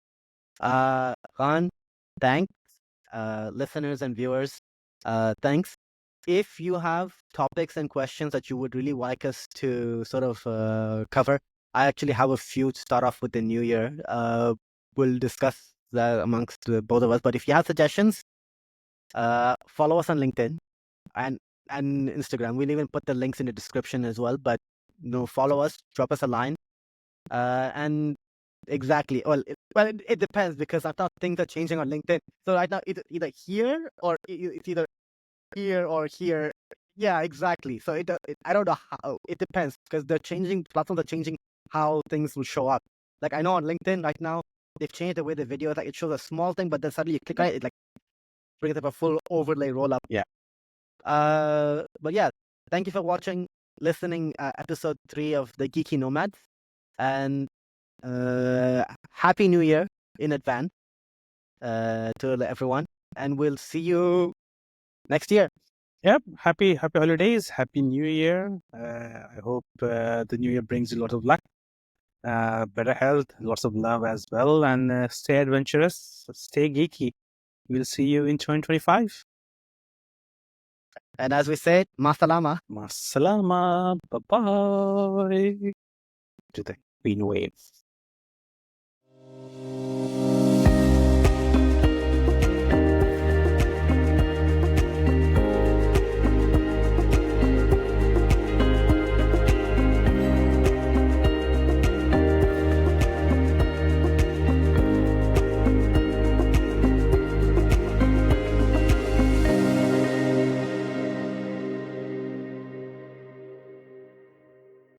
Khan, thanks. Listeners and viewers, thanks. If you have topics and questions that you would really like us to sort of cover, I actually have a few to start off with the new year. We'll discuss that amongst both of us. But if you have suggestions, follow us on LinkedIn and Instagram. We'll even put the links in the description as well. But follow us, drop us a line, and exactly. It depends because I thought things are changing on LinkedIn. So right now, either here or it's either here or here. Yeah, exactly. So I don't know how. It depends because platforms are changing how things will show up. Like I know on LinkedIn right now, they've changed the way the video like it shows a small thing, but then suddenly you click on it, it like brings up a full overlay roll up. Yeah. But yeah, thank you for watching, listening, episode 3 of the Geeky Nomads, and happy New Year in advance to everyone, and we'll see you next year. Yep. Happy holidays. Happy New Year. I hope the New Year brings you a lot of luck, better health, lots of love as well, and stay adventurous, stay geeky. We'll see you in 2025. And as we said, masalama. Masalama. Bye bye. To the Queen Wave.